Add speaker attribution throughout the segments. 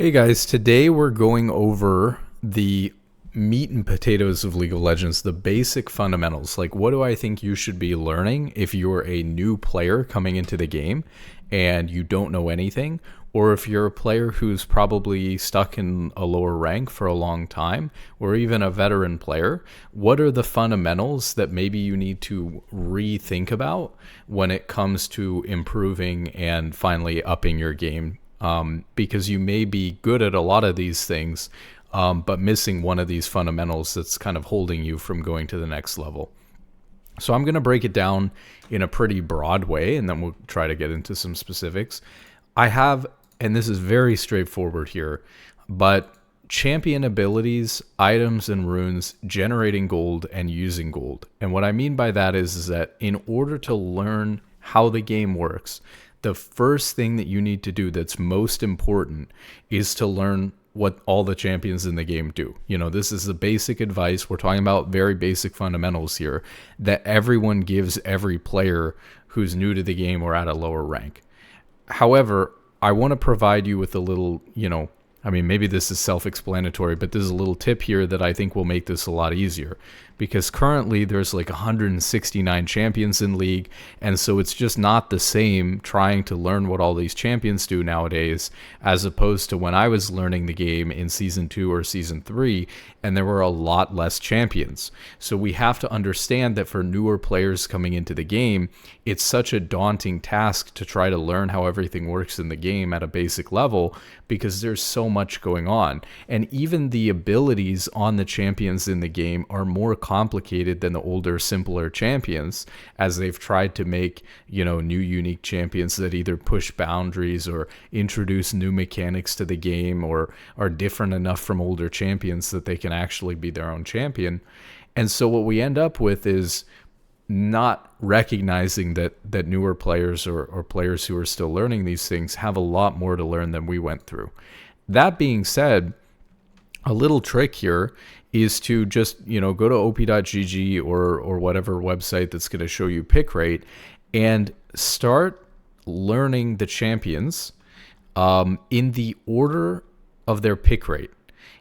Speaker 1: Hey guys, today we're going over the meat and potatoes of League of Legends, the basic fundamentals. Like, what do I think you should be learning if you're a new player coming into the game and you don't know anything, or if you're a player who's probably stuck in a lower rank for a long time, or even a veteran player? What are the fundamentals that maybe you need to rethink about when it comes to improving and finally upping your game? Because you may be good at a lot of these things, but missing one of these fundamentals that's kind of holding you from going to the next level. So I'm going to break it down in a pretty broad way, and then we'll try to get into some specifics. I have, and this is very straightforward here, but champion abilities, items, and runes generating gold and using gold. And what I mean by that is that in order to learn how the game works, the first thing that you need to do that's most important is to learn what all the champions in the game do. You know, this is the basic advice. We're talking about very basic fundamentals here that everyone gives every player who's new to the game or at a lower rank. However, I want to provide you with a little, maybe this is self-explanatory, but there's a little tip here that I think will make this a lot easier. Because currently there's like 169 champions in League, and so it's just not the same trying to learn what all these champions do nowadays, as opposed to when I was learning the game in Season 2 or Season 3, and there were a lot less champions. So we have to understand that for newer players coming into the game, it's such a daunting task to try to learn how everything works in the game at a basic level, because there's so much going on. And even the abilities on the champions in the game are more complicated than the older, simpler champions, as they've tried to make, new unique champions that either push boundaries or introduce new mechanics to the game or are different enough from older champions that they can actually be their own champion. And so what we end up with is not recognizing that newer players or players who are still learning these things have a lot more to learn than we went through. That being said, a little trick here is to just, go to op.gg or whatever website that's going to show you pick rate and start learning the champions in the order of their pick rate.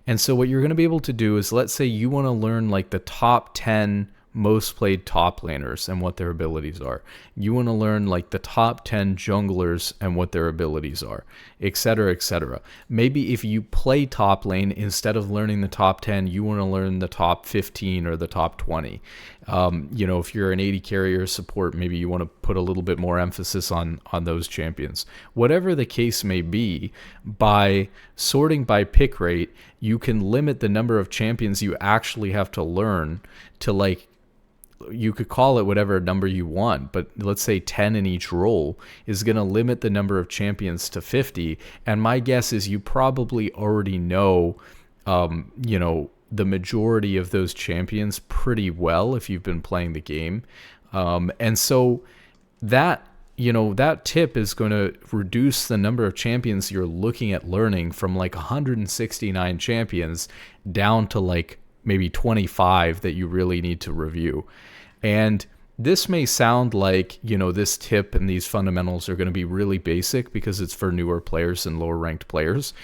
Speaker 1: And so what you're going to be able to do is, let's say you want to learn like the top 10 most played top laners and what their abilities are. You want to learn like the top 10 junglers and what their abilities are, etc., etc. Maybe if you play top lane, instead of learning the top 10, you want to learn the top 15 or the top 20. If you're an AD carrier support, maybe you want to put a little bit more emphasis on those champions. Whatever the case may be, by sorting by pick rate, you can limit the number of champions you actually have to learn to, you could call it whatever number you want, but let's say 10 in each role is going to limit the number of champions to 50. And my guess is you probably already know, the majority of those champions pretty well if you've been playing the game. And so that tip is going to reduce the number of champions you're looking at learning from like 169 champions down to maybe 25 that you really need to review. And this may sound like, this tip and these fundamentals are going to be really basic because it's for newer players and lower ranked players.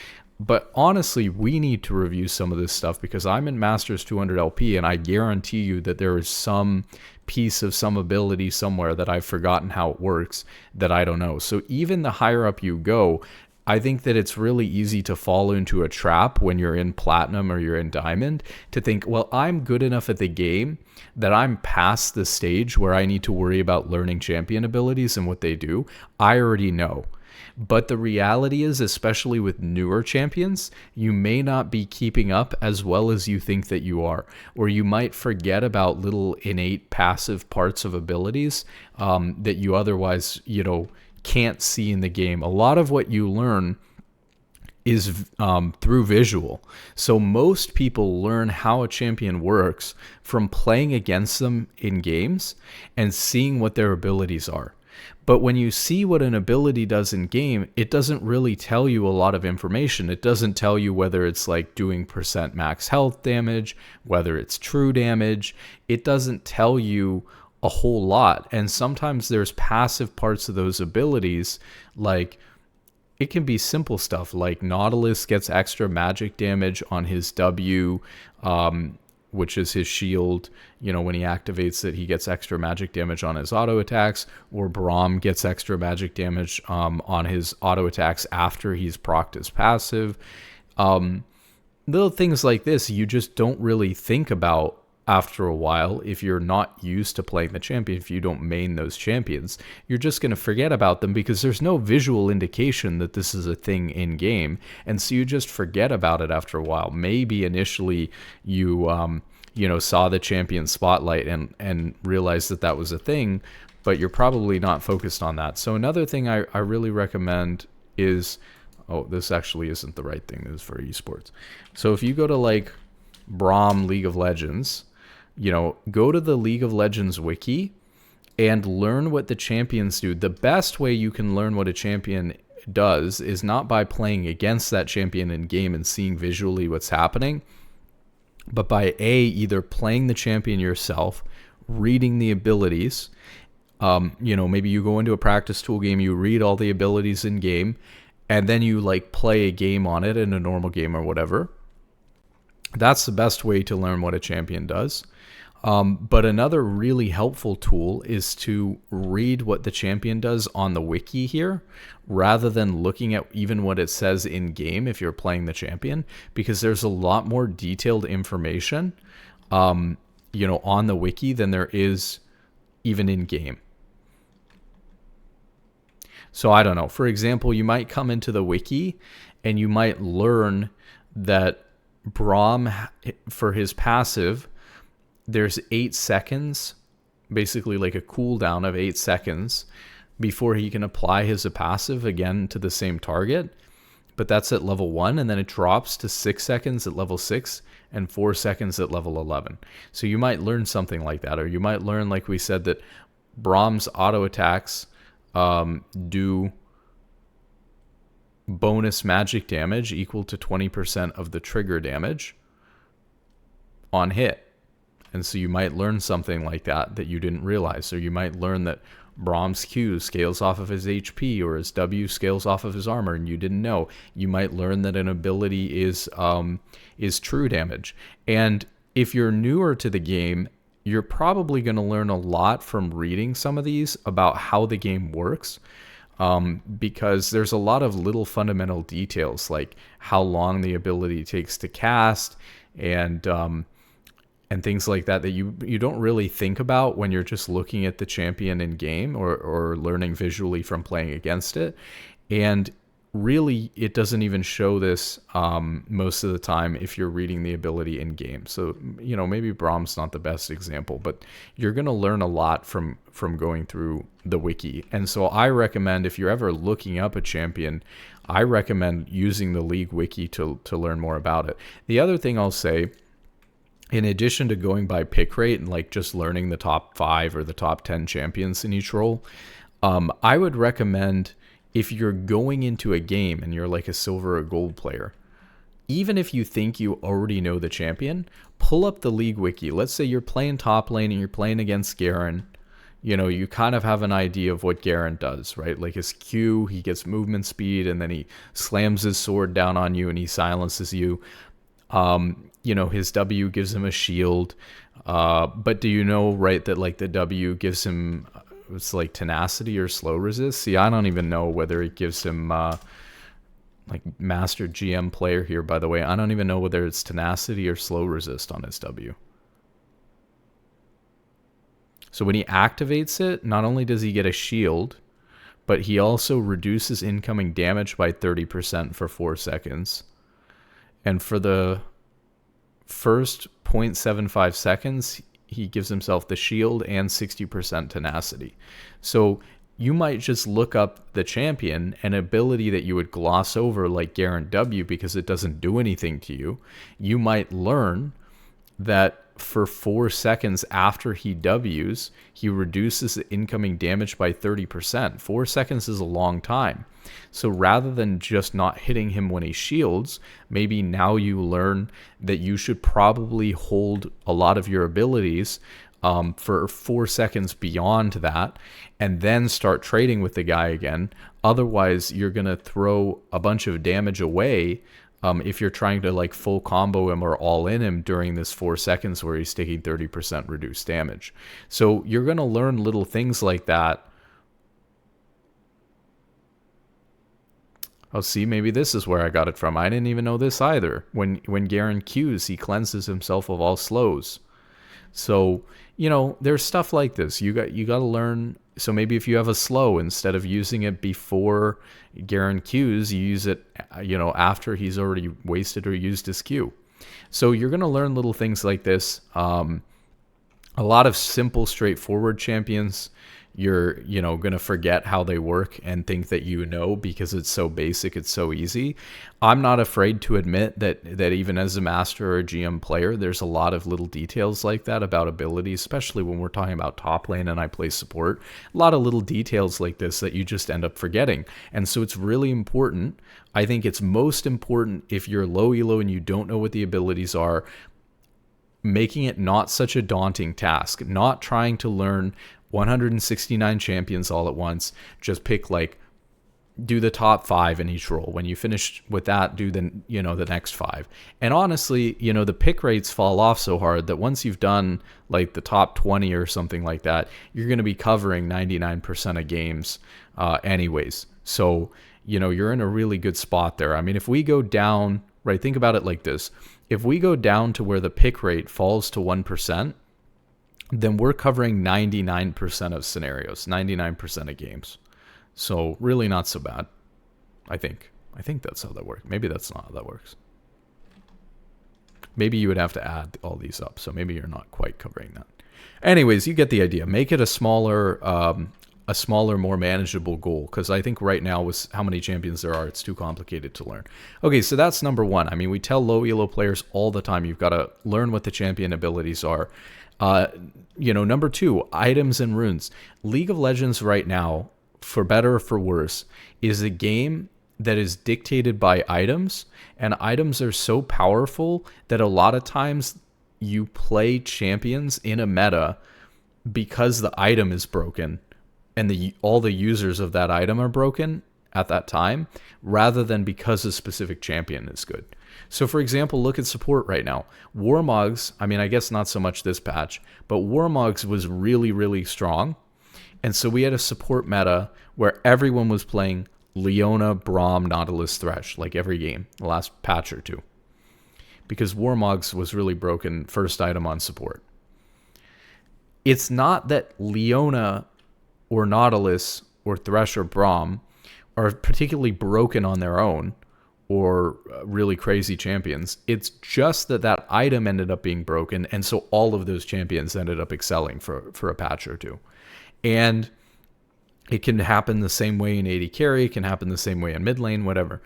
Speaker 1: But honestly, we need to review some of this stuff because I'm in Masters 200 LP, and I guarantee you that there is some piece of some ability somewhere that I've forgotten how it works that I don't know. So even the higher up you go, I think that it's really easy to fall into a trap when you're in Platinum or you're in Diamond to think, well, I'm good enough at the game that I'm past the stage where I need to worry about learning champion abilities and what they do. I already know. But the reality is, especially with newer champions, you may not be keeping up as well as you think that you are, or you might forget about little innate passive parts of abilities that you otherwise, can't see in the game. A lot of what you learn is through visual. So most people learn how a champion works from playing against them in games and seeing what their abilities are. But when you see what an ability does in game, it doesn't really tell you a lot of information. It doesn't tell you whether it's like doing % max health damage, whether it's true damage. It doesn't tell you a whole lot. And sometimes there's passive parts of those abilities, like it can be simple stuff like Nautilus gets extra magic damage on his W, which is his shield. When he activates it, he gets extra magic damage on his auto attacks, or Braum gets extra magic damage on his auto attacks after he's procced his passive. Little things like this you just don't really think about after a while. If you're not used to playing the champion, if you don't main those champions, you're just going to forget about them because there's no visual indication that this is a thing in game, and so you just forget about it after a while. Maybe initially you saw the champion spotlight and realized that was a thing, but you're probably not focused on that. So another thing I really recommend is, this actually isn't the right thing, this is for esports. So if you go to like Braum League of Legends, go to the League of Legends wiki and learn what the champions do. The best way you can learn what a champion does is not by playing against that champion in game and seeing visually what's happening, but by either playing the champion yourself, reading the abilities. Maybe you go into a practice tool game, you read all the abilities in game, and then you like play a game on it in a normal game or whatever. That's the best way to learn what a champion does. But another really helpful tool is to read what the champion does on the wiki here, rather than looking at even what it says in game if you're playing the champion, because there's a lot more detailed information, on the wiki than there is even in game. So I don't know. For example, you might come into the wiki and you might learn that Braum, for his passive, there's 8 seconds, basically like a cooldown of 8 seconds before he can apply his passive again to the same target. But that's at level 1, and then it drops to 6 seconds at level 6 and 4 seconds at level 11. So you might learn something like that, or you might learn, like we said, that Braum's auto attacks do bonus magic damage equal to 20% of the trigger damage on hit. And so you might learn something like that you didn't realize. Or you might learn that Braum's Q scales off of his HP, or his W scales off of his armor, and you didn't know. You might learn that an ability is true damage. And if you're newer to the game, you're probably going to learn a lot from reading some of these about how the game works. Because there's a lot of little fundamental details, like how long the ability takes to cast, and things like that you don't really think about when you're just looking at the champion in game or learning visually from playing against it. And really, it doesn't even show this most of the time if you're reading the ability in game. So, maybe Braum's not the best example, but you're going to learn a lot from going through the wiki. And so I recommend, if you're ever looking up a champion, I recommend using the League wiki to learn more about it. The other thing I'll say, in addition to going by pick rate and like just learning the top 5 or the top 10 champions in each role, I would recommend, if you're going into a game and you're like a silver or gold player, even if you think you already know the champion, pull up the League wiki. Let's say you're playing top lane and you're playing against Garen. You kind of have an idea of what Garen does, right? Like his Q, he gets movement speed, and then he slams his sword down on you and he silences you. His W gives him a shield. But do you know, right, that like the W gives him, it's like tenacity or slow resist? See, I don't even know whether it gives him, like Master GM player here, by the way, I don't even know whether it's tenacity or slow resist on his W. So when he activates it, not only does he get a shield, but he also reduces incoming damage by 30% for 4 seconds. And for the first 0.75 seconds, he gives himself the shield and 60% tenacity. So you might just look up the champion, an ability that you would gloss over like Garen W because it doesn't do anything to you. You might learn that for 4 seconds after he Ws, he reduces the incoming damage by 30%. 4 seconds is a long time. So rather than just not hitting him when he shields, maybe now you learn that you should probably hold a lot of your abilities for 4 seconds beyond that, and then start trading with the guy again. Otherwise, you're going to throw a bunch of damage away if you're trying to like full combo him or all in him during this 4 seconds where he's taking 30% reduced damage. So you're going to learn little things like that. Oh, see, maybe this is where I got it from. I didn't even know this either. When Garen Qs, he cleanses himself of all slows. So, you know, there's stuff like this. You got to learn. So maybe if you have a slow, instead of using it before Garen Qs, you use it, you know, after he's already wasted or used his Q. So you're going to learn little things like this. A lot of simple, straightforward champions, you're, you know, going to forget how they work and think that you know because it's so basic, it's so easy. I'm not afraid to admit that even as a master or a GM player, there's a lot of little details like that about abilities, especially when we're talking about top lane and I play support. A lot of little details like this that you just end up forgetting. And so it's really important. I think it's most important if you're low elo and you don't know what the abilities are, making it not such a daunting task, not trying to learn 169 champions all at once. Just pick do the top 5 in each role. When you finish with that, do the next 5. And honestly, you know, the pick rates fall off so hard that once you've done like the top 20 or something like that, you're going to be covering 99% of games anyways. So, you know, you're in a really good spot there. I mean, if we go down, right, think about it like this. If we go down to where the pick rate falls to 1%, then we're covering 99% of scenarios, 99% of games. So really not so bad, I think. I think that's how that works. Maybe that's not how that works. Maybe you would have to add all these up, so maybe you're not quite covering that. Anyways, you get the idea. Make it a smaller, more manageable goal, because I think right now with how many champions there are, it's too complicated to learn. Okay, so that's number 1. I mean, we tell low elo players all the time, you've got to learn what the champion abilities are. You know, number 2, items and runes. League of Legends right now, for better or for worse, is a game that is dictated by items, and items are so powerful that a lot of times you play champions in a meta because the item is broken and all the users of that item are broken at that time, rather than because a specific champion is good. So for example, look at support right now. Warmogs, I mean, I guess not so much this patch, but Warmogs was really, really strong. And so we had a support meta where everyone was playing Leona, Braum, Nautilus, Thresh, like every game, the last patch or two. Because Warmogs was really broken first item on support. It's not that Leona or Nautilus or Thresh or Braum are particularly broken on their own or really crazy champions. It's just that item ended up being broken, and so all of those champions ended up excelling for a patch or two. And it can happen the same way in AD carry, it can happen the same way in mid lane, whatever.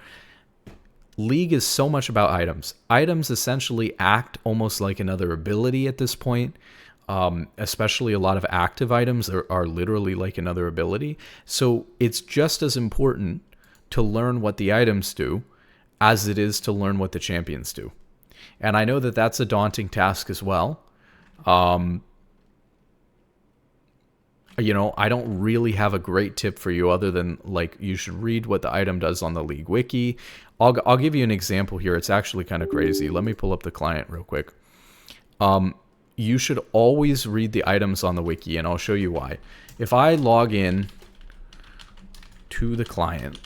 Speaker 1: League is so much about items. Items essentially act almost like another ability at this point. Especially a lot of active items are literally like another ability. So it's just as important to learn what the items do as it is to learn what the champions do. And I know that that's a daunting task as well. You know, I don't really have a great tip for you other than like you should read what the item does on the League wiki. I'll give you an example here. It's actually kind of crazy. Let me pull up the client real quick. You should always read the items on the wiki, and I'll show you why. If I log in to the client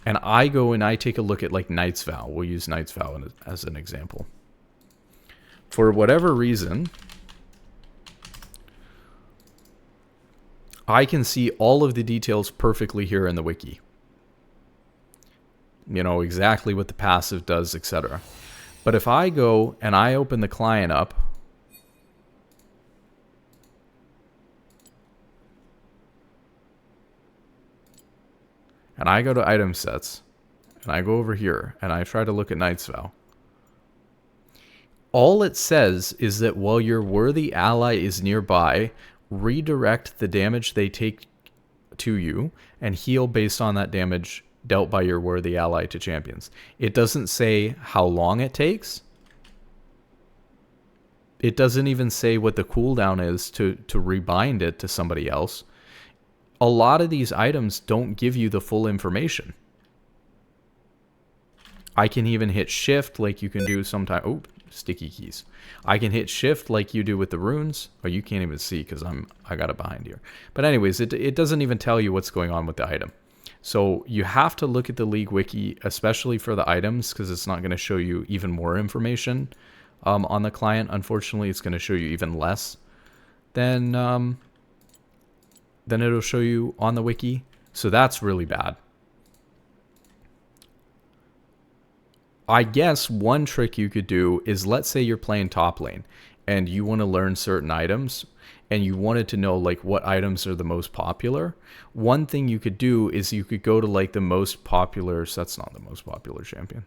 Speaker 1: and I go and I take a look at like Knight's Vow, we'll use Knight's Vow as an example. For whatever reason, I can see all of the details perfectly here in the wiki. You know, exactly what the passive does, etc. But if I go and I open the client up, and I go to item sets, and I go over here, and I try to look at Knight's Vow, all it says is that while your worthy ally is nearby, redirect the damage they take to you and heal based on that damage dealt by your worthy ally to champions. It doesn't say how long it takes. It doesn't even say what the cooldown is to rebind it to somebody else. A lot of these items don't give you the full information. I can even hit shift like you can do sometimes. Oh, sticky keys. I can hit shift like you do with the runes. Oh, you can't even see because I got it behind here. But anyways, it doesn't even tell you what's going on with the item. So you have to look at the League Wiki, especially for the items, because it's not going to show you even more information on the client. Unfortunately, it's going to show you even less than it'll show you on the wiki. So that's really bad. I guess one trick you could do is, let's say you're playing top lane and you want to learn certain items and you wanted to know like what items are the most popular. One thing you could do is you could go to like the most popular, so that's not the most popular champion.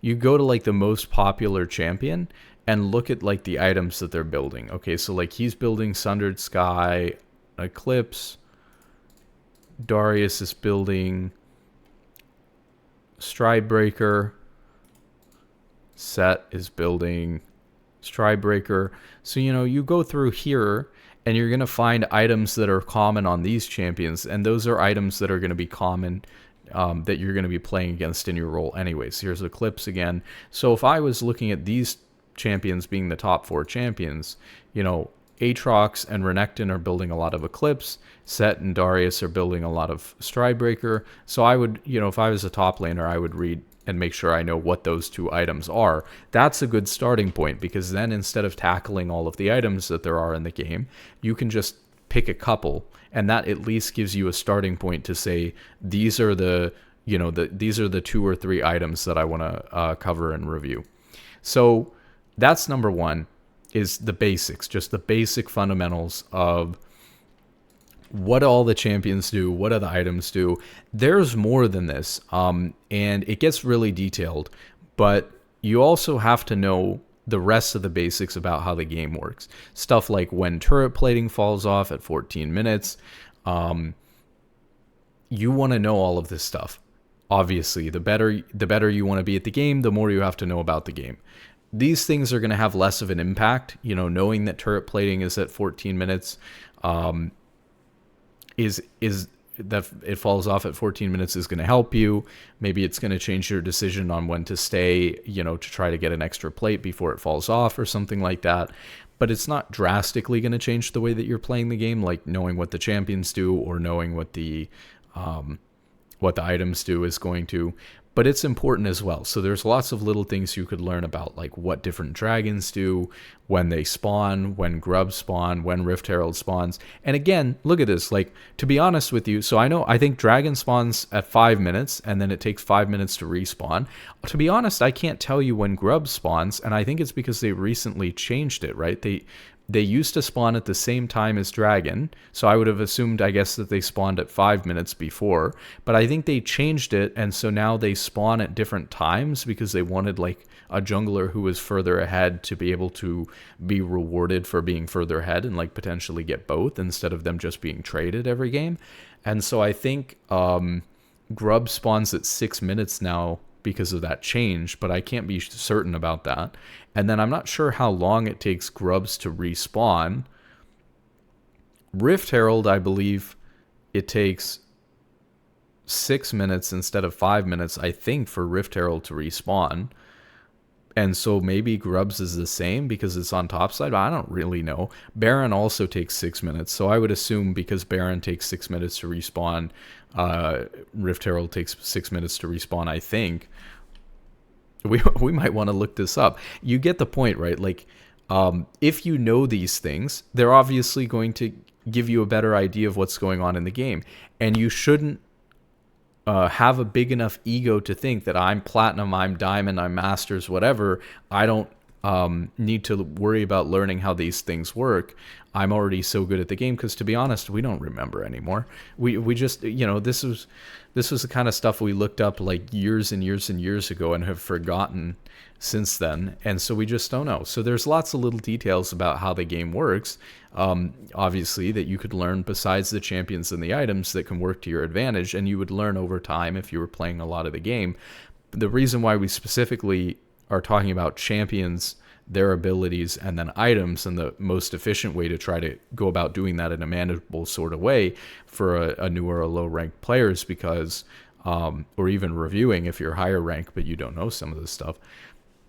Speaker 1: You go to like the most popular champion and look at like the items that they're building. Okay, so like he's building Sundered Sky, Eclipse. Darius is building Stridebreaker. Set is building Stridebreaker. So, you know, you go through here and you're going to find items that are common on these champions. And those are items that are going to be common that you're going to be playing against in your role anyways. Here's Eclipse again. So if I was looking at these champions being the top 4 champions, you know, Aatrox and Renekton are building a lot of Eclipse. Set and Darius are building a lot of Stridebreaker. So I would, you know, if I was a top laner, I would read and make sure I know what those 2 items are. That's a good starting point, because then instead of tackling all of the items that there are in the game, you can just pick a couple, and that at least gives you a starting point to say, these are the, you know, these are the 2 or 3 items that I want to cover and review. So that's number 1, is the basics, just the basic fundamentals of what all the champions do, what other items do. There's more than this, and it gets really detailed, but you also have to know the rest of the basics about how the game works. Stuff like when turret plating falls off at 14 minutes. You want to know all of this stuff. Obviously, the better you want to be at the game, the more you have to know about the game. These things are going to have less of an impact. You know, knowing that turret plating is at 14 minutes, is that it falls off at 14 minutes is going to help you. Maybe it's going to change your decision on when to stay, you know, to try to get an extra plate before it falls off or something like that. But it's not drastically going to change the way that you're playing the game, like knowing what the champions do or knowing what the items do is going to. But it's important as well. So there's lots of little things you could learn about, like what different dragons do, when they spawn, when grubs spawn, when Rift Herald spawns. And again, look at this. Like, to be honest with you, so I think dragon spawns at 5 minutes, and then it takes 5 minutes to respawn. To be honest, I can't tell you when grub spawns, and I think it's because they recently changed it, right? They used to spawn at the same time as dragon, so I would have assumed, I guess, that they spawned at 5 minutes before, but I think they changed it, and so now they spawn at different times because they wanted like a jungler who was further ahead to be able to be rewarded for being further ahead and like potentially get both instead of them just being traded every game. And so I think grub spawns at 6 minutes now because of that change, but I can't be certain about that. And then I'm not sure how long it takes grubs to respawn. Rift Herald, I believe it takes 6 minutes instead of 5 minutes, I think, for Rift Herald to respawn. And so maybe grubs is the same because it's on topside. I don't really know. Baron also takes 6 minutes, so I would assume because Baron takes 6 minutes to respawn, Rift Herald takes 6 minutes to respawn, I think. We might want to look this up. You get the point, right? Like, if you know these things, they're obviously going to give you a better idea of what's going on in the game. And you shouldn't have a big enough ego to think that I'm platinum, I'm diamond, I'm masters, whatever. I don't need to worry about learning how these things work. I'm already so good at the game, because to be honest, we don't remember anymore. We just, you know, this was the kind of stuff we looked up like years and years and years ago and have forgotten since then, and so we just don't know. So there's lots of little details about how the game works, obviously, that you could learn besides the champions and the items that can work to your advantage, and you would learn over time if you were playing a lot of the game. The reason why we specifically are talking about champions their abilities and then items, and the most efficient way to try to go about doing that in a manageable sort of way for a newer or low ranked players, because or even reviewing if you're higher rank but you don't know some of this stuff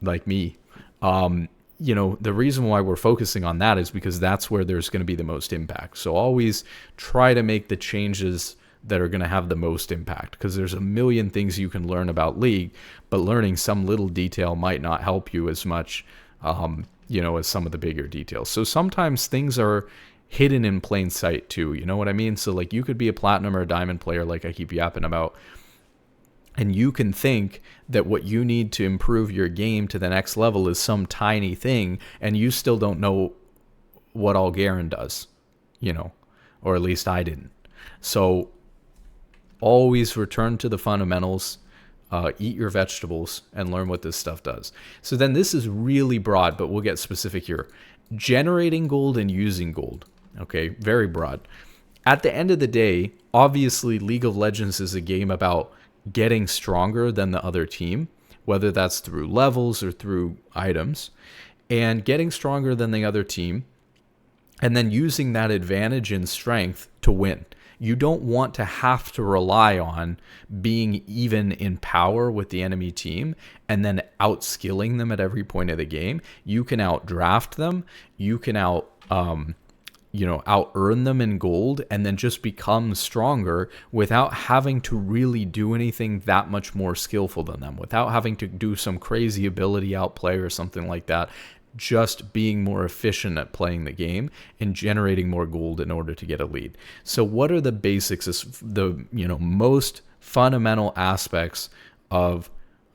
Speaker 1: like me. The reason why we're focusing on that is because that's where there's going to be the most impact. So always try to make the changes that are going to have the most impact, because there's a million things you can learn about League, but learning some little detail might not help you as much, as some of the bigger details. So sometimes things are hidden in plain sight too. You know what I mean? So like you could be a platinum or a diamond player, like I keep yapping about, and you can think that what you need to improve your game to the next level is some tiny thing, and you still don't know what all Garen does, or at least I didn't. So always return to the fundamentals, eat your vegetables, and learn what this stuff does. So then this is really broad, but we'll get specific here. Generating gold and using gold. Okay, very broad. At the end of the day, obviously League of Legends is a game about getting stronger than the other team, whether that's through levels or through items, and getting stronger than the other team, and then using that advantage in strength to win. You don't want to have to rely on being even in power with the enemy team and then outskilling them at every point of the game. You can outdraft them. You can out-earn them in gold, and then just become stronger without having to really do anything that much more skillful than them, without having to do some crazy ability outplay or something like that. Just being more efficient at playing the game and generating more gold in order to get a lead. So what are the basics, the most fundamental aspects of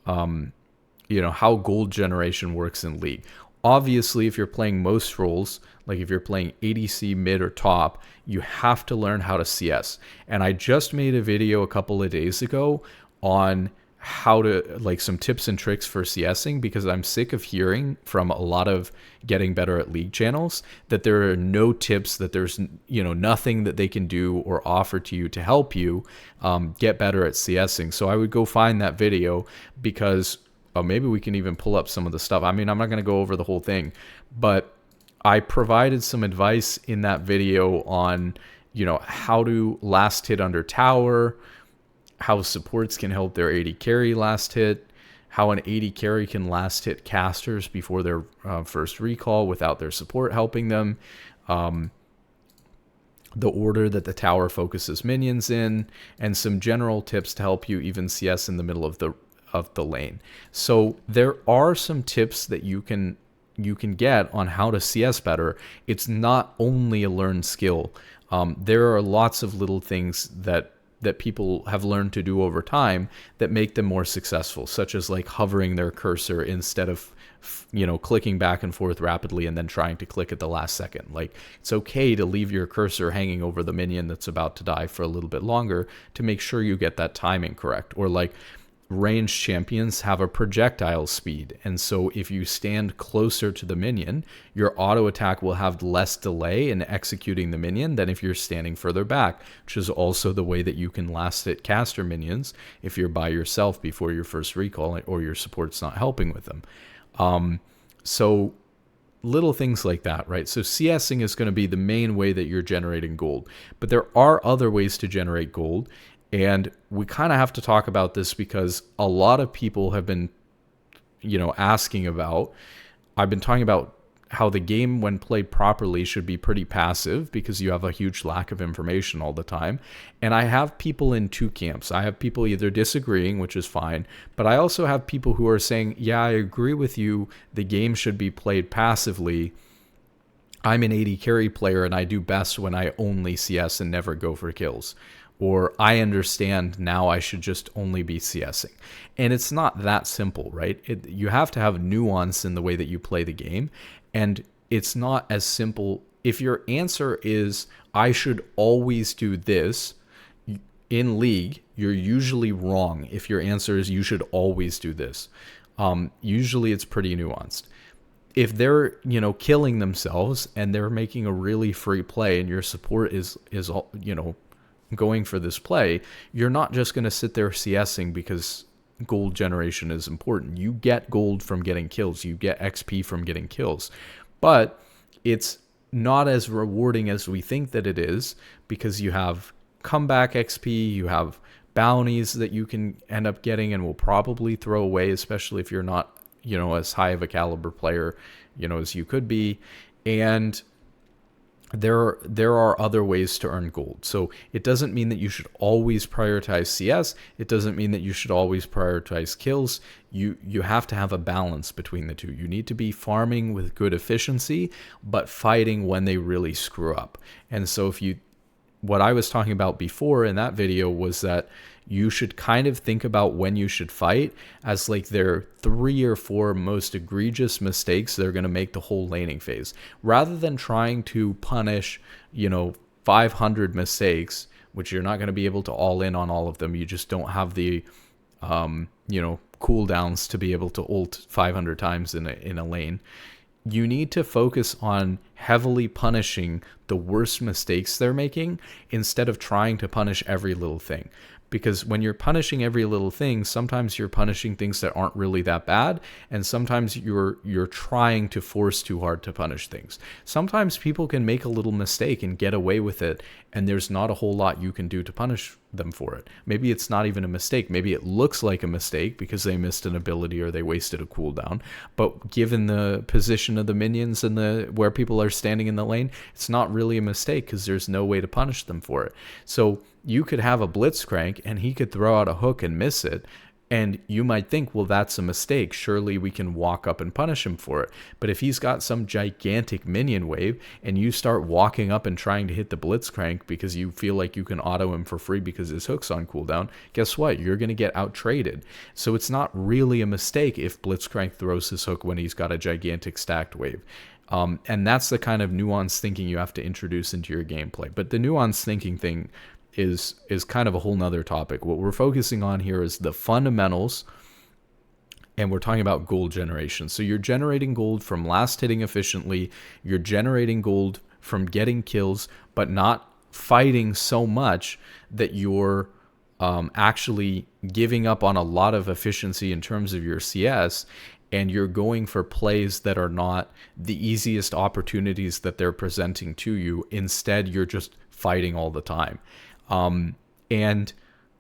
Speaker 1: how gold generation works in League? Obviously, if you're playing most roles, like if you're playing ADC, mid, or top, you have to learn how to CS. And I just made a video a couple of days ago on how to, like, some tips and tricks for CSing, because I'm sick of hearing from a lot of getting better at League channels that there are no tips, that there's nothing that they can do or offer to you to help you get better at CSing. So I would go find that video, because maybe we can even pull up some of the stuff. I mean, I'm not going to go over the whole thing, but I provided some advice in that video on how to last hit under tower, how supports can help their AD carry last hit, how an AD carry can last hit casters before their first recall without their support helping them, the order that the tower focuses minions in, and some general tips to help you even CS in the middle of the lane. So there are some tips that you can get on how to CS better. It's not only a learned skill. There are lots of little things that people have learned to do over time that make them more successful, such as like hovering their cursor instead of clicking back and forth rapidly and then trying to click at the last second. Like, it's okay to leave your cursor hanging over the minion that's about to die for a little bit longer to make sure you get that timing correct. Or like, ranged champions have a projectile speed, and so if you stand closer to the minion, your auto attack will have less delay in executing the minion than if you're standing further back, which is also the way that you can last hit caster minions if you're by yourself before your first recall or your support's not helping with them. So little things like that, right? So CSing is going to be the main way that you're generating gold, but there are other ways to generate gold. And we kind of have to talk about this because a lot of people have been, asking about. I've been talking about how the game, when played properly, should be pretty passive because you have a huge lack of information all the time. And I have people in two camps. I have people either disagreeing, which is fine, but I also have people who are saying, yeah, I agree with you. The game should be played passively. I'm an AD carry player and I do best when I only CS and never go for kills. Or I understand now I should just only be CSing. And it's not that simple, right? You have to have nuance in the way that you play the game. And it's not as simple. If your answer is, I should always do this, in League, you're usually wrong if your answer is, you should always do this. Usually it's pretty nuanced. If they're, killing themselves and they're making a really free play and your support is going for this play, you're not just going to sit there CSing because gold generation is important. You get gold from getting kills. You get XP from getting kills. But it's not as rewarding as we think that it is, because you have comeback XP, you have bounties that you can end up getting and will probably throw away, especially if you're not, as high of a caliber player, as you could be. And there are other ways to earn gold. So it doesn't mean that you should always prioritize CS. It doesn't mean that you should always prioritize kills. You have to have a balance between the two. You need to be farming with good efficiency, but fighting when they really screw up. And so what I was talking about before in that video was that you should kind of think about when you should fight as like their 3 or 4 most egregious mistakes that are going to make the whole laning phase, rather than trying to punish 500 mistakes, which you're not going to be able to all in on all of them. You just don't have the cooldowns to be able to ult 500 times in a lane. You need to focus on heavily punishing the worst mistakes they're making instead of trying to punish every little thing. Because when you're punishing every little thing, sometimes you're punishing things that aren't really that bad, and sometimes you're trying to force too hard to punish things. Sometimes people can make a little mistake and get away with it, and there's not a whole lot you can do to punish them for it. Maybe it's not even a mistake. Maybe it looks like a mistake because they missed an ability or they wasted a cooldown. But given the position of the minions and where people are standing in the lane, it's not really a mistake because there's no way to punish them for it. So you could have a Blitzcrank and he could throw out a hook and miss it. And you might think, well, that's a mistake. Surely we can walk up and punish him for it. But if he's got some gigantic minion wave and you start walking up and trying to hit the Blitzcrank because you feel like you can auto him for free because his hook's on cooldown, guess what? You're going to get out-traded. So it's not really a mistake if Blitzcrank throws his hook when he's got a gigantic stacked wave. And that's the kind of nuanced thinking you have to introduce into your gameplay. But the nuanced thinking thing is kind of a whole nother topic. What we're focusing on here is the fundamentals, and we're talking about gold generation. So you're generating gold from last hitting efficiently, you're generating gold from getting kills, but not fighting so much that you're actually giving up on a lot of efficiency in terms of your CS, and you're going for plays that are not the easiest opportunities that they're presenting to you. Instead, you're just fighting all the time. And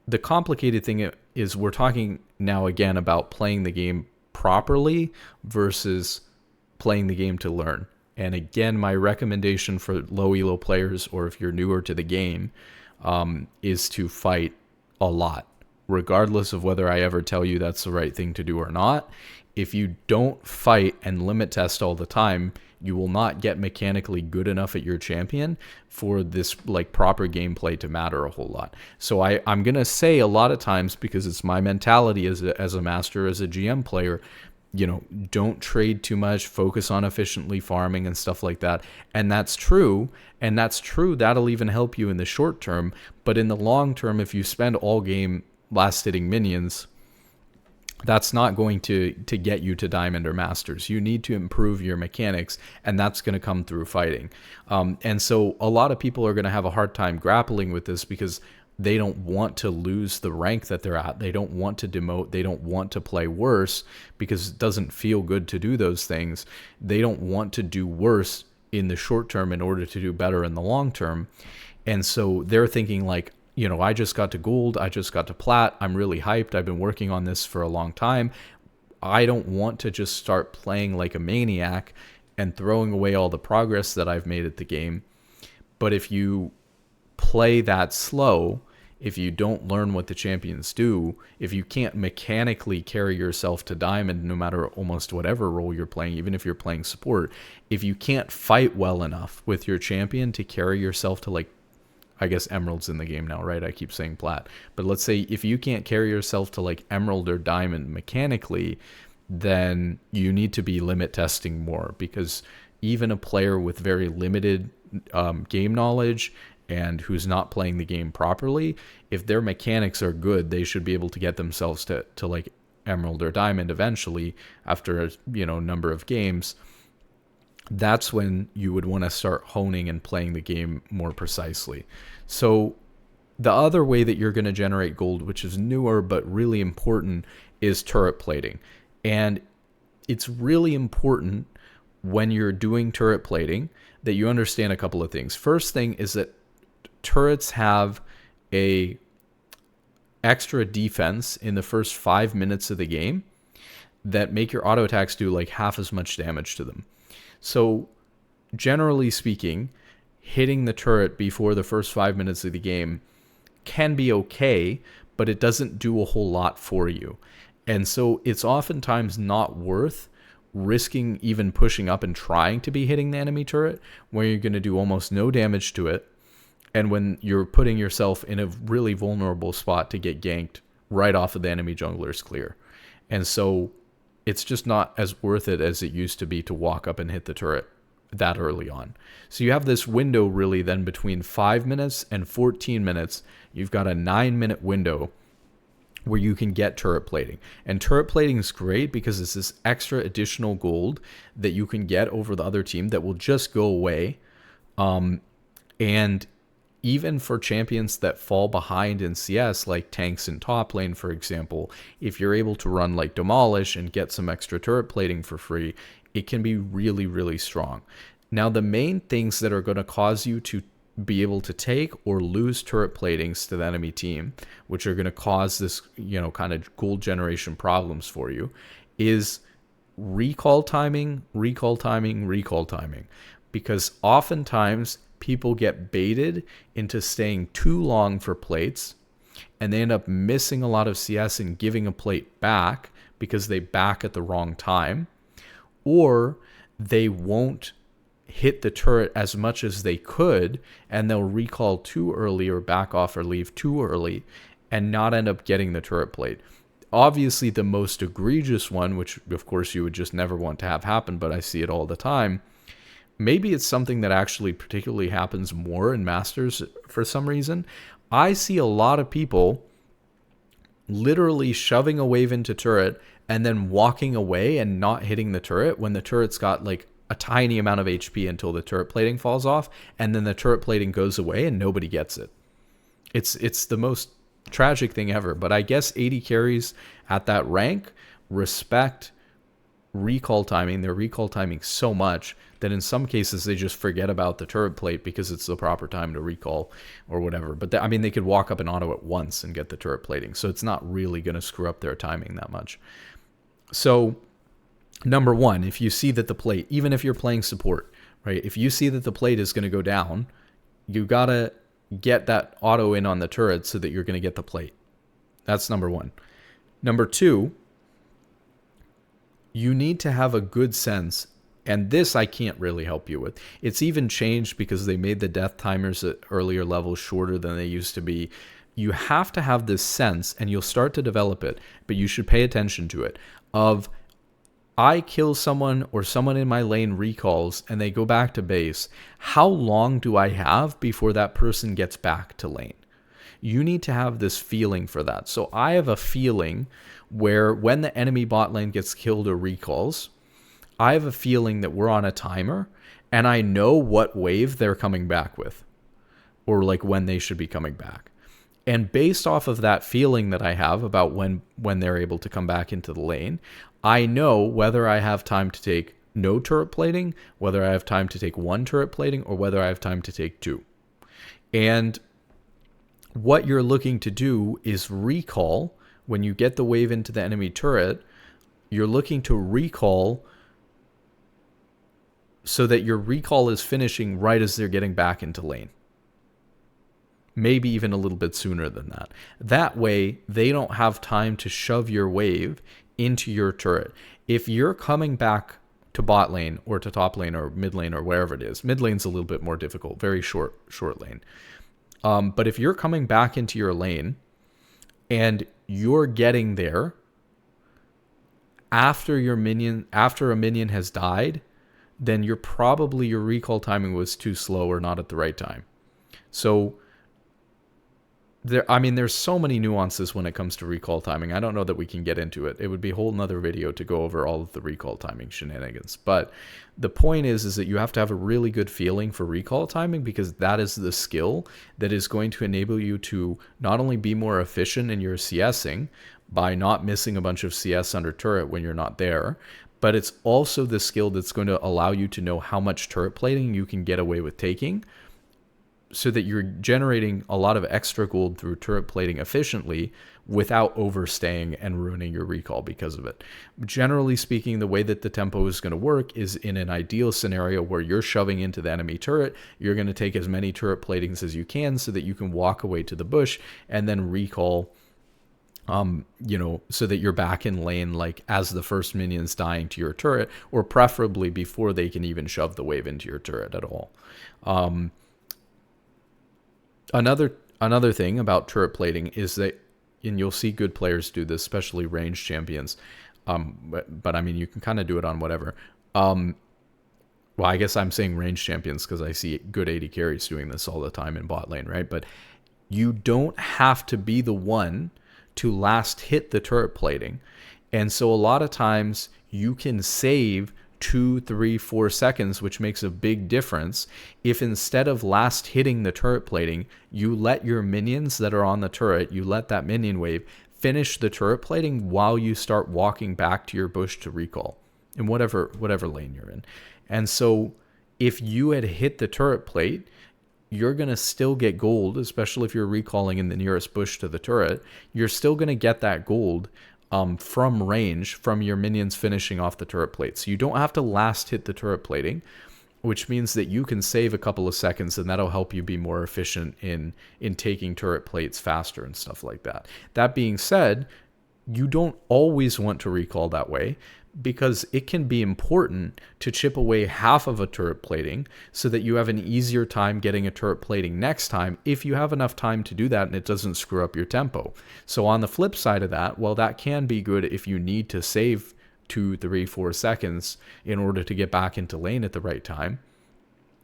Speaker 1: the complicated thing is we're talking now again about playing the game properly versus playing the game to learn. And again, my recommendation for low elo players, or if you're newer to the game, is to fight a lot, regardless of whether I ever tell you that's the right thing to do or not. If you don't fight and limit test all the time, you will not get mechanically good enough at your champion for this like proper gameplay to matter a whole lot. So I'm going to say a lot of times, because it's my mentality as a master, as a GM player, don't trade too much, focus on efficiently farming and stuff like that. And that's true. And that's true. That'll even help you in the short term. But in the long term, if you spend all game last hitting minions, that's not going to get you to Diamond or Masters. You need to improve your mechanics, and that's going to come through fighting. And so a lot of people are going to have a hard time grappling with this because they don't want to lose the rank that they're at. They don't want to demote. They don't want to play worse because it doesn't feel good to do those things. They don't want to do worse in the short term in order to do better in the long term. And so they're thinking like, I just got to gold, I just got to plat, I'm really hyped, I've been working on this for a long time. I don't want to just start playing like a maniac and throwing away all the progress that I've made at the game. But if you play that slow, if you don't learn what the champions do, if you can't mechanically carry yourself to Diamond no matter almost whatever role you're playing, even if you're playing support, if you can't fight well enough with your champion to carry yourself to like, I guess Emerald's in the game now, right? I keep saying plat. But let's say if you can't carry yourself to like Emerald or Diamond mechanically, then you need to be limit testing more, because even a player with very limited game knowledge and who's not playing the game properly, if their mechanics are good, they should be able to get themselves to like Emerald or Diamond eventually after a number of games. That's when you would want to start honing and playing the game more precisely. So the other way that you're going to generate gold, which is newer but really important, is turret plating. And it's really important when you're doing turret plating that you understand a couple of things. First thing is that turrets have a extra defense in the first 5 minutes of the game that make your auto attacks do like half as much damage to them. So generally speaking, hitting the turret before the first 5 minutes of the game can be okay, but it doesn't do a whole lot for you. And so it's oftentimes not worth risking even pushing up and trying to be hitting the enemy turret where you're going to do almost no damage to it, and when you're putting yourself in a really vulnerable spot to get ganked right off of the enemy jungler's clear. And so it's just not as worth it as it used to be to walk up and hit the turret that early on. So you have this window really then between 5 minutes and 14 minutes. You've got a 9-minute window where you can get turret plating. And turret plating is great because it's this extra additional gold that you can get over the other team that will just go away. And even for champions that fall behind in CS, like tanks in top lane, for example, if you're able to run like Demolish and get some extra turret plating for free, it can be really, really strong. Now, the main things that are going to cause you to be able to take or lose turret platings to the enemy team, which are going to cause this, kind of gold generation problems for you, is recall timing. Because oftentimes people get baited into staying too long for plates, and they end up missing a lot of CS and giving a plate back because they back at the wrong time, or they won't hit the turret as much as they could, and they'll recall too early or back off or leave too early and not end up getting the turret plate. Obviously, the most egregious one, which of course you would just never want to have happen, but I see it all the time. Maybe it's something that actually particularly happens more in Masters for some reason. I see a lot of people literally shoving a wave into turret and then walking away and not hitting the turret when the turret's got like a tiny amount of HP until the turret plating falls off, and then the turret plating goes away and nobody gets it. It's the most tragic thing ever. But I guess AD carries at that rank respect recall timing. They're recall timing so much that in some cases they just forget about the turret plate because it's the proper time to recall or whatever. But they could walk up an auto at once and get the turret plating, so it's not really going to screw up their timing that much. So number one, if you see that the plate, even if you're playing support, right, if you see that the plate is going to go down, you got to get that auto in on the turret so that you're going to get the plate. That's number one. Number two, you need to have a good sense, and this I can't really help you with. It's even changed because they made the death timers at earlier levels shorter than they used to be. You have to have this sense, and you'll start to develop it, but you should pay attention to it, of I kill someone or someone in my lane recalls and they go back to base. How long do I have before that person gets back to lane? You need to have this feeling for that. So I have a feeling where when the enemy bot lane gets killed or recalls, I have a feeling that we're on a timer and I know what wave they're coming back with, or like when they should be coming back. And based off of that feeling that I have about when they're able to come back into the lane, I know whether I have time to take no turret plating, whether I have time to take one turret plating, or whether I have time to take two. And what you're looking to do is recall. When you get the wave into the enemy turret, you're looking to recall so that your recall is finishing right as they're getting back into lane. Maybe even a little bit sooner than that. That way, they don't have time to shove your wave into your turret. If you're coming back to bot lane or to top lane or mid lane or wherever it is, mid lane's a little bit more difficult, very short lane. But if you're coming back into your lane and you're getting there after a minion has died, then your recall timing was too slow or not at the right time. So there's so many nuances when it comes to recall timing. I don't know that we can get into it. It would be a whole nother video to go over all of the recall timing shenanigans. But the point is that you have to have a really good feeling for recall timing, because that is the skill that is going to enable you to not only be more efficient in your CSing, by not missing a bunch of CS under turret when you're not there. But it's also the skill that's going to allow you to know how much turret plating you can get away with taking, so that you're generating a lot of extra gold through turret plating efficiently without overstaying and ruining your recall because of it. Generally speaking, the way that the tempo is going to work is in an ideal scenario where you're shoving into the enemy turret, you're going to take as many turret platings as you can so that you can walk away to the bush and then recall, so that you're back in lane, like as the first minion's dying to your turret, or preferably before they can even shove the wave into your turret at all. Another thing about turret plating is that, and you'll see good players do this, especially ranged champions. But I mean, you can kind of do it on whatever. Well, I guess I'm saying ranged champions because I see good AD carries doing this all the time in bot lane, right? But you don't have to be the one to last hit the turret plating. And so a lot of times you can save 2, 3, 4 seconds, which makes a big difference if instead of last hitting the turret plating, you let your minions that are on the turret, you let that minion wave finish the turret plating while you start walking back to your bush to recall in whatever lane you're in. And so if you had hit the turret plate, you're going to still get gold, especially if you're recalling in the nearest bush to the turret. You're still going to get that gold from range, from your minions finishing off the turret plate. So you don't have to last hit the turret plating, which means that you can save a couple of seconds, and that'll help you be more efficient in taking turret plates faster and stuff like that. That being said, you don't always want to recall that way, because it can be important to chip away half of a turret plating so that you have an easier time getting a turret plating next time if you have enough time to do that and it doesn't screw up your tempo. So on the flip side of that, well, that can be good if you need to save 2, 3, 4 seconds in order to get back into lane at the right time.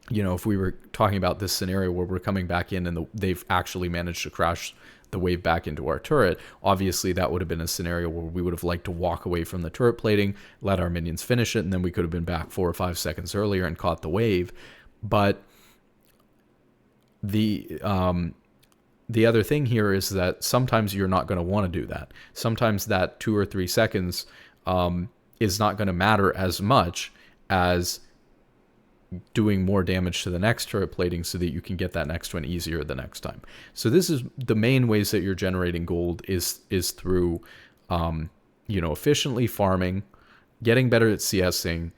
Speaker 1: If we were talking about this scenario where we're coming back in and they've actually managed to crash the wave back into our turret, obviously that would have been a scenario where we would have liked to walk away from the turret plating, let our minions finish it, and then we could have been back 4 or 5 seconds earlier and caught the wave. But the other thing here is that sometimes you're not going to want to do that. Sometimes that 2 or 3 seconds is not going to matter as much as doing more damage to the next turret plating so that you can get that next one easier the next time. So this is the main ways that you're generating gold is through, efficiently farming, getting better at CSing,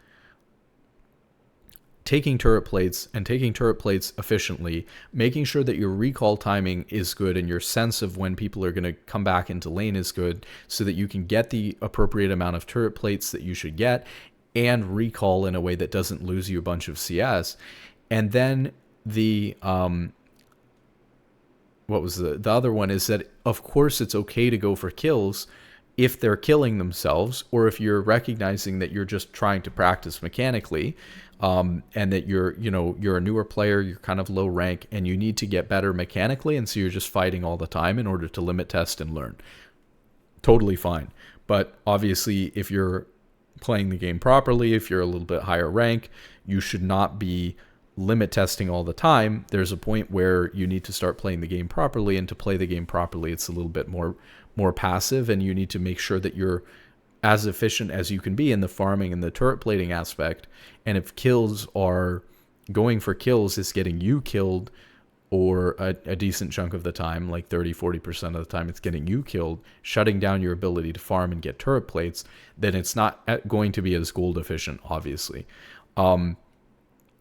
Speaker 1: taking turret plates efficiently, making sure that your recall timing is good and your sense of when people are going to come back into lane is good so that you can get the appropriate amount of turret plates that you should get and recall in a way that doesn't lose you a bunch of CS. And then the other one is that, of course, it's okay to go for kills if they're killing themselves, or if you're recognizing that you're just trying to practice mechanically, and that you're a newer player, you're kind of low rank, and you need to get better mechanically, and so you're just fighting all the time in order to limit test and learn. Totally fine. But obviously, if you're playing the game properly, if you're a little bit higher rank, you should not be limit testing all the time. There's a point where you need to start playing the game properly, and to play the game properly, it's a little bit more passive, and you need to make sure that you're as efficient as you can be in the farming and the turret plating aspect. And if going for kills is getting you killed, or a decent chunk of the time, like 30-40% of the time it's getting you killed, shutting down your ability to farm and get turret plates, then it's not going to be as gold efficient, obviously.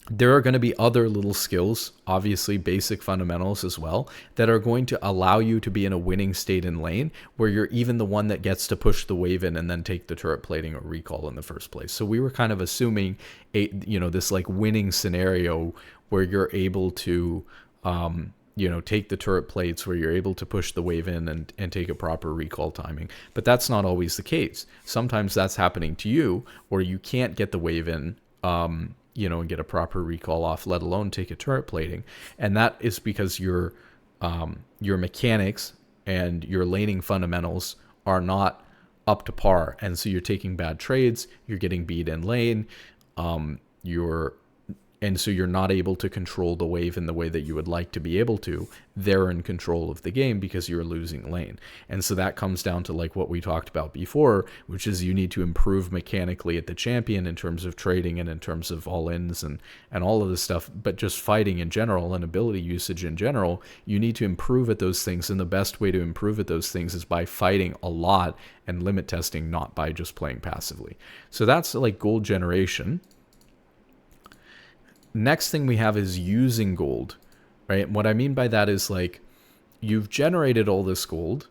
Speaker 1: There are going to be other little skills, obviously basic fundamentals as well, that are going to allow you to be in a winning state in lane, where you're even the one that gets to push the wave in and then take the turret plating or recall in the first place. So we were kind of assuming this like winning scenario where you're able to take the turret plates, where you're able to push the wave in and take a proper recall timing. But that's not always the case. Sometimes that's happening to you, where you can't get the wave in, and get a proper recall off, let alone take a turret plating. And that is because your mechanics and your laning fundamentals are not up to par. And so you're taking bad trades, you're getting beat in lane, you're and so you're not able to control the wave in the way that you would like to be able to, they're in control of the game because you're losing lane. And so that comes down to like what we talked about before, which is you need to improve mechanically at the champion in terms of trading and in terms of all-ins and all of this stuff, but just fighting in general and ability usage in general, you need to improve at those things. And the best way to improve at those things is by fighting a lot and limit testing, not by just playing passively. So that's like gold generation. Next thing we have is using gold, right? What I mean by that is like you've generated all this gold,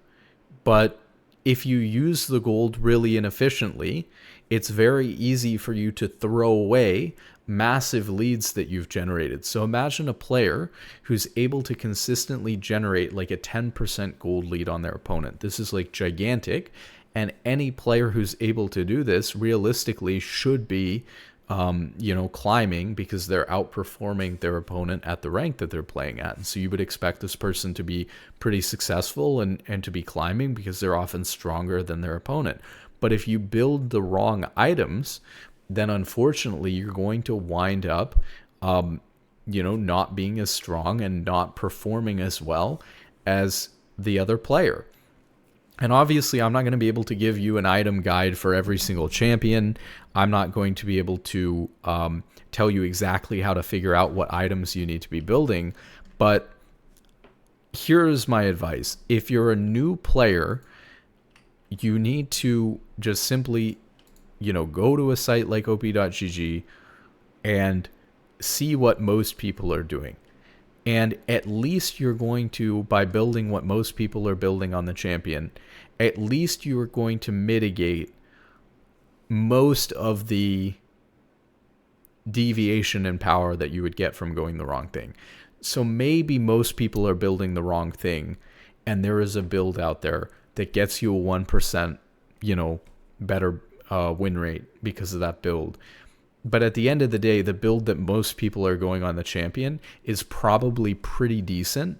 Speaker 1: but if you use the gold really inefficiently, it's very easy for you to throw away massive leads that you've generated. So imagine a player who's able to consistently generate like a 10% gold lead on their opponent. This is like gigantic. And any player who's able to do this realistically should be climbing because they're outperforming their opponent at the rank that they're playing at. And so you would expect this person to be pretty successful and to be climbing because they're often stronger than their opponent. But if you build the wrong items, then unfortunately you're going to wind up, not being as strong and not performing as well as the other player. And obviously, I'm not going to be able to give you an item guide for every single champion. I'm not going to be able to tell you exactly how to figure out what items you need to be building. But here's my advice. If you're a new player, you need to just simply, go to a site like op.gg and see what most people are doing. And at least you're going to, by building what most people are building on the champion, at least you are going to mitigate most of the deviation in power that you would get from going the wrong thing. So maybe most people are building the wrong thing, and there is a build out there that gets you a 1%, better win rate because of that build. But at the end of the day, the build that most people are going on the champion is probably pretty decent.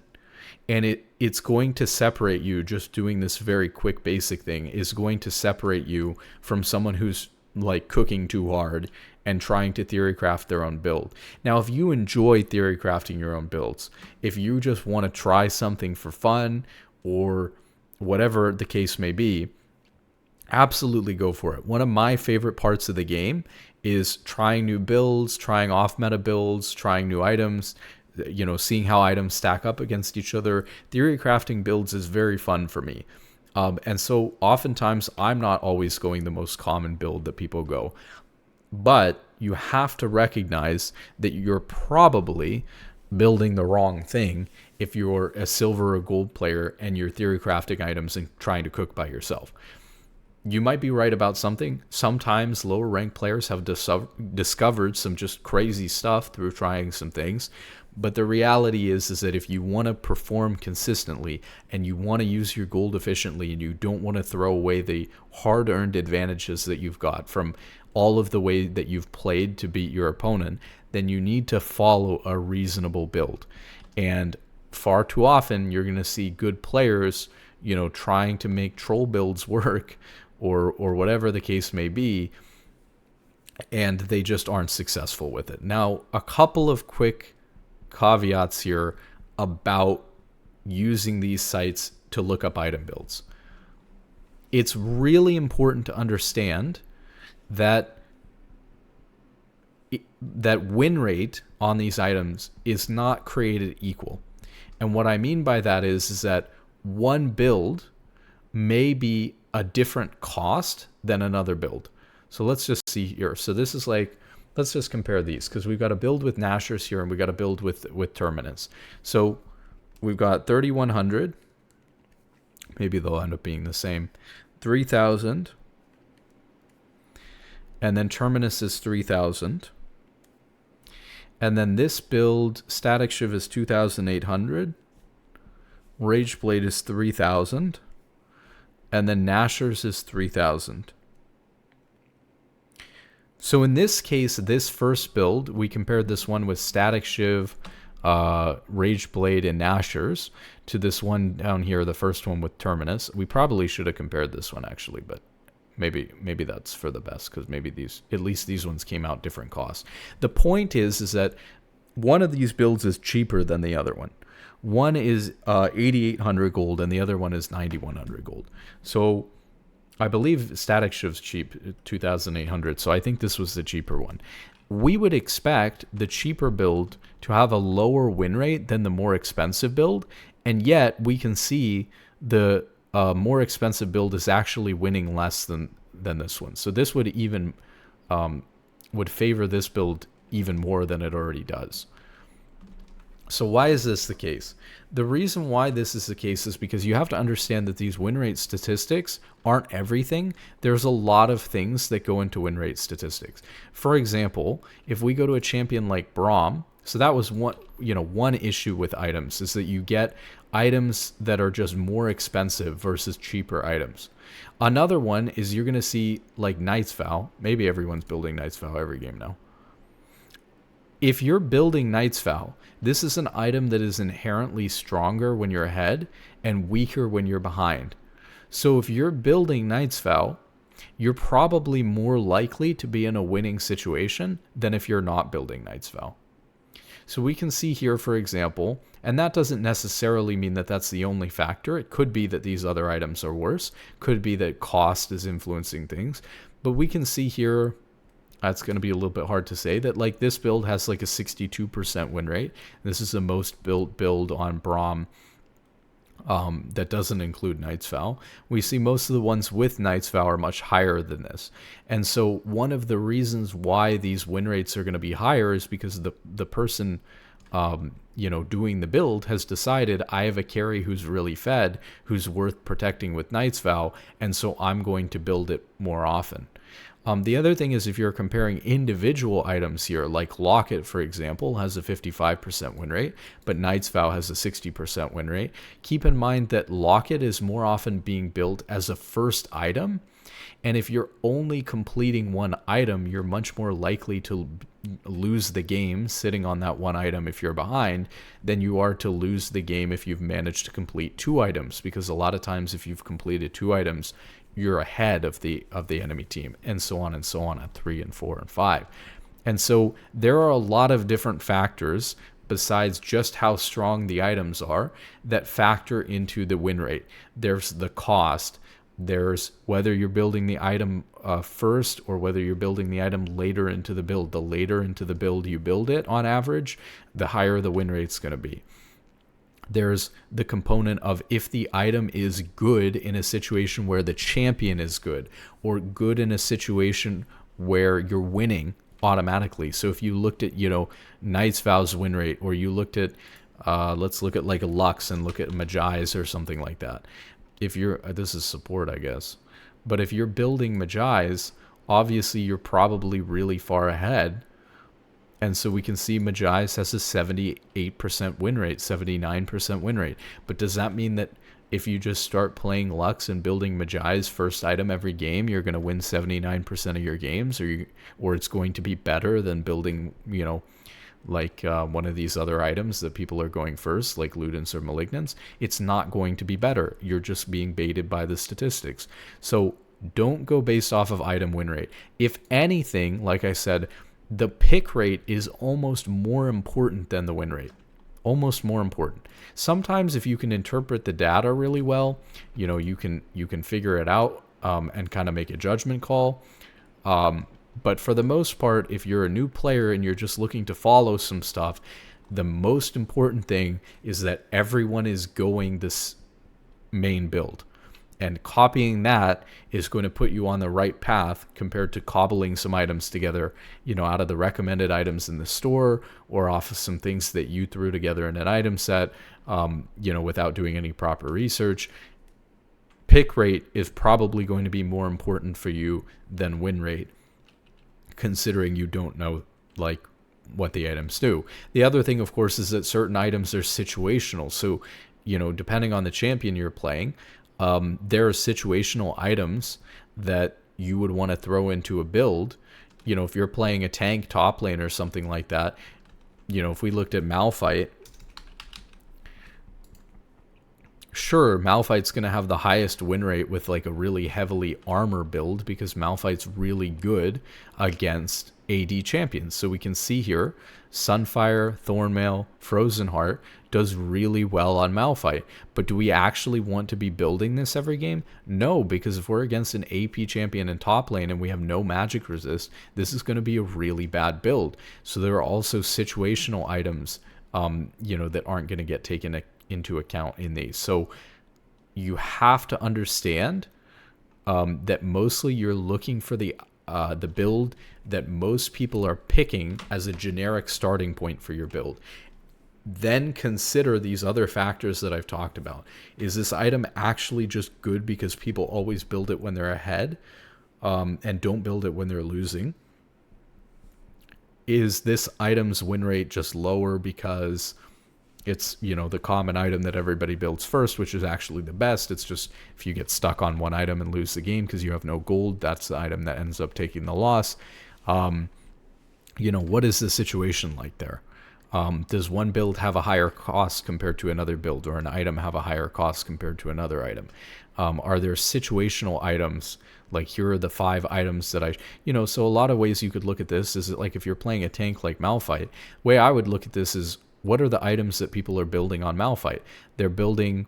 Speaker 1: And it's going to separate you, just doing this very quick basic thing, is going to separate you from someone who's like cooking too hard and trying to theory craft their own build. Now, if you enjoy theory crafting your own builds, if you just want to try something for fun or whatever the case may be, absolutely go for it. One of my favorite parts of the game is trying new builds, trying off-meta builds, trying new items, seeing how items stack up against each other. Theory crafting builds is very fun for me. And so oftentimes I'm not always going the most common build that people go. But you have to recognize that you're probably building the wrong thing if you're a silver or gold player and you're theory crafting items and trying to cook by yourself. You might be right about something. Sometimes lower ranked players have discovered some just crazy stuff through trying some things. But the reality is that if you want to perform consistently and you want to use your gold efficiently and you don't want to throw away the hard-earned advantages that you've got from all of the way that you've played to beat your opponent, then you need to follow a reasonable build. And far too often, you're going to see good players, trying to make troll builds work or whatever the case may be, and they just aren't successful with it. Now, a couple of quick caveats here about using these sites to look up item builds. It's really important to understand that win rate on these items is not created equal. And what I mean by that is that one build may be a different cost than another build. So let's just see here. So this is like, let's just compare these because we've got a build with Nashers here and we've got a build with Terminus. So we've got 3,100. Maybe they'll end up being the same. 3,000. And then Terminus is 3,000. And then this build, Static Shiv is 2,800. Rageblade is 3,000. And then Nashers is 3,000. So in this case, this first build, we compared this one with Static Shiv, Rageblade, and Nashers to this one down here, the first one with Terminus. We probably should have compared this one actually, but maybe that's for the best, because maybe at least these ones came out different costs. The point is that one of these builds is cheaper than the other one. One is 8,800 gold and the other one is 9,100 gold. So I believe Static Shiv's cheap, 2,800. So I think this was the cheaper one. We would expect the cheaper build to have a lower win rate than the more expensive build, and yet we can see the more expensive build is actually winning less than this one. So this would even would favor this build even more than it already does. So why is this the case? The reason why this is the case is because you have to understand that these win rate statistics aren't everything. There's a lot of things that go into win rate statistics. For example, if we go to a champion like Braum, so that was one issue with items, is that you get items that are just more expensive versus cheaper items. Another one is you're going to see like Knight's Vow. Maybe everyone's building Knight's Vow every game now. If you're building Knight's Vow, this is an item that is inherently stronger when you're ahead and weaker when you're behind. So if you're building Knight's Vow, you're probably more likely to be in a winning situation than if you're not building Knight's Vow. So we can see here, for example, and that doesn't necessarily mean that that's the only factor. It could be that these other items are worse. Could be that cost is influencing things. But we can see here, that's going to be a little bit hard to say, that like this build has like a 62% win rate. This is the most build on Braum that doesn't include Knight's Vow. We see most of the ones with Knight's Vow are much higher than this. And so one of the reasons why these win rates are going to be higher is because the person doing the build has decided, I have a carry who's really fed, who's worth protecting with Knight's Vow, and so I'm going to build it more often. The other thing is if you're comparing individual items here, like Locket, for example, has a 55% win rate, but Knight's Vow has a 60% win rate. Keep in mind that Locket is more often being built as a first item, and if you're only completing one item, you're much more likely to lose the game sitting on that one item if you're behind than you are to lose the game if you've managed to complete two items, because a lot of times if you've completed two items, you're ahead of the enemy team, and so on at 3 and 4 and 5. And so there are a lot of different factors besides just how strong the items are that factor into the win rate. There's the cost. There's whether you're building the item first or whether you're building the item later into the build. The later into the build you build it, on average, the higher the win rate's going to be. There's the component of if the item is good in a situation where the champion is good, or good in a situation where you're winning automatically. So if you looked at, Knight's Vow's win rate, or you looked at, let's look at like a Lux and look at Magi's or something like that. If you're, this is support, I guess, but if you're building Magi's, obviously you're probably really far ahead. And so we can see Magi's has a 78% win rate, 79% win rate. But does that mean that if you just start playing Lux and building Magi's first item every game, you're going to win 79% of your games, or it's going to be better than building, one of these other items that people are going first, like Ludens or Malignants? It's not going to be better. You're just being baited by the statistics. So don't go based off of item win rate. If anything, like I said, the pick rate is almost more important than the win rate. Almost more important. Sometimes if you can interpret the data really well, you can figure it out and kind of make a judgment call. But for the most part, if you're a new player and you're just looking to follow some stuff, the most important thing is that everyone is going this main build. And copying that is going to put you on the right path compared to cobbling some items together, out of the recommended items in the store, or off of some things that you threw together in an item set, without doing any proper research. Pick rate is probably going to be more important for you than win rate, considering you don't know, what the items do. The other thing, of course, is that certain items are situational. So, depending on the champion you're playing, there are situational items that you would want to throw into a build. If you're playing a tank top lane or something like that, if we looked at Malphite, Sure, Malphite's going to have the highest win rate with like a really heavily armor build because Malphite's really good against AD champions. So we can see here, Sunfire, Thornmail, Frozen Heart does really well on Malphite. But do we actually want to be building this every game? No, because if we're against an AP champion in top lane and we have no magic resist, this is going to be a really bad build. So there are also situational items, that aren't going to get taken into account in these. So you have to understand that mostly you're looking for the build that most people are picking as a generic starting point for your build. Then consider these other factors that I've talked about. Is this item actually just good because people always build it when they're ahead and don't build it when they're losing? Is this item's win rate just lower because it's, the common item that everybody builds first, which is actually the best? It's just if you get stuck on one item and lose the game because you have no gold, that's the item that ends up taking the loss. What is the situation like there? Does one build have a higher cost compared to another build, or an item have a higher cost compared to another item? Are there situational items? Like, here are the 5 items that so a lot of ways you could look at this is like if you're playing a tank like Malphite, the way I would look at this is, what are the items that people are building on Malphite? They're building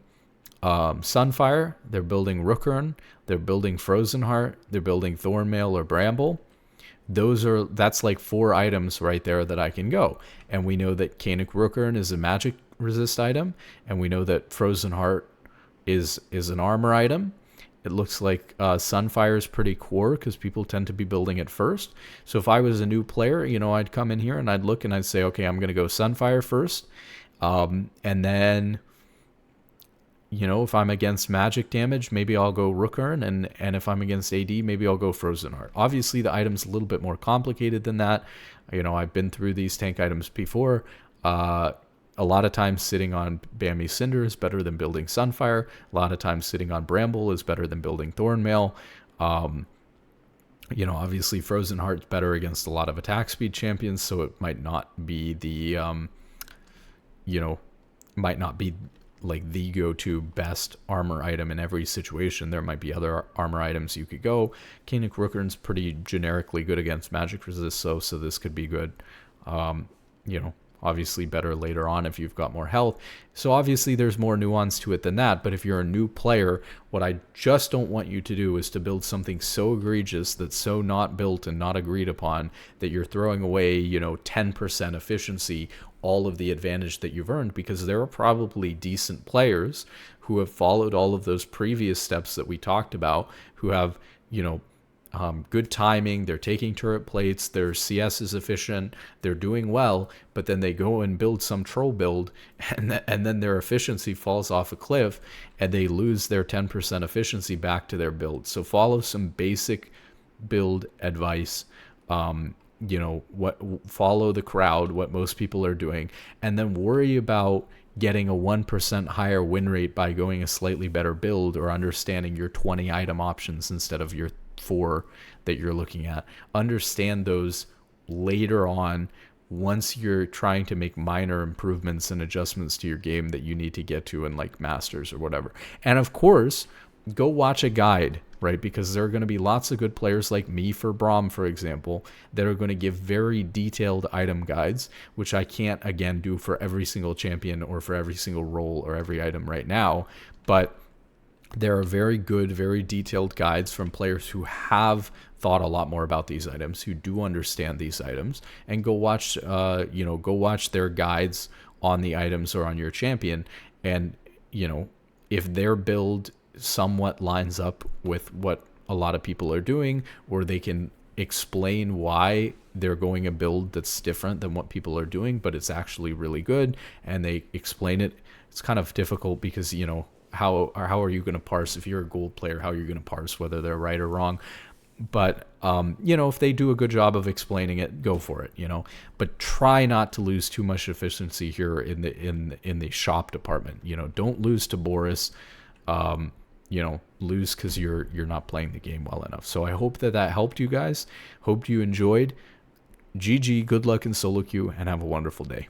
Speaker 1: Sunfire, they're building Rookern, they're building Frozen Heart, they're building Thornmail or Bramble. That's like 4 items right there that I can go. And we know that Canik Rookern is a magic resist item, and we know that Frozen Heart is an armor item. It looks like Sunfire is pretty core because people tend to be building it first. So if I was a new player, I'd come in here and I'd look and I'd say, okay, I'm going to go Sunfire first. And then, if I'm against magic damage, maybe I'll go Rookern. And if I'm against AD, maybe I'll go Frozen Heart. Obviously, the item's a little bit more complicated than that. I've been through these tank items before. A lot of times sitting on Bammy Cinder is better than building Sunfire. A lot of times sitting on Bramble is better than building Thornmail. Obviously Frozen Heart's better against a lot of attack speed champions, so it might not be like the go-to best armor item in every situation. There might be other armor items you could go. Canik Rookern's pretty generically good against magic resist, so this could be good. Obviously better later on if you've got more health. So obviously there's more nuance to it than that. But if you're a new player, what I just don't want you to do is to build something so egregious that's so not built and not agreed upon that you're throwing away, 10% efficiency, all of the advantage that you've earned, because there are probably decent players who have followed all of those previous steps that we talked about, who have, good timing, they're taking turret plates, their CS is efficient, they're doing well, but then they go and build some troll build, and then their efficiency falls off a cliff, and they lose their 10% efficiency back to their build. So follow some basic build advice, follow the crowd, what most people are doing, and then worry about getting a 1% higher win rate by going a slightly better build, or understanding your 20 item options instead of your 4 that you're looking at. Understand those later on, once you're trying to make minor improvements and adjustments to your game that you need to get to in like Masters or whatever. And of course, go watch a guide, right? Because there are going to be lots of good players like me for Braum, for example, that are going to give very detailed item guides, which I can't, again, do for every single champion or for every single role or every item right now. But there are very good, very detailed guides from players who have thought a lot more about these items, who do understand these items, and go watch their guides on the items or on your champion. And, if their build somewhat lines up with what a lot of people are doing, or they can explain why they're going a build that's different than what people are doing, but it's actually really good, and they explain it. It's kind of difficult because, how are you going to parse, if you're a gold player, how are you going to parse whether they're right or wrong? But, if they do a good job of explaining it, go for it, but try not to lose too much efficiency here in the shop department. Don't lose to Boris, lose because you're not playing the game well enough. So I hope that helped you guys. Hope you enjoyed. GG, good luck in solo queue, and have a wonderful day.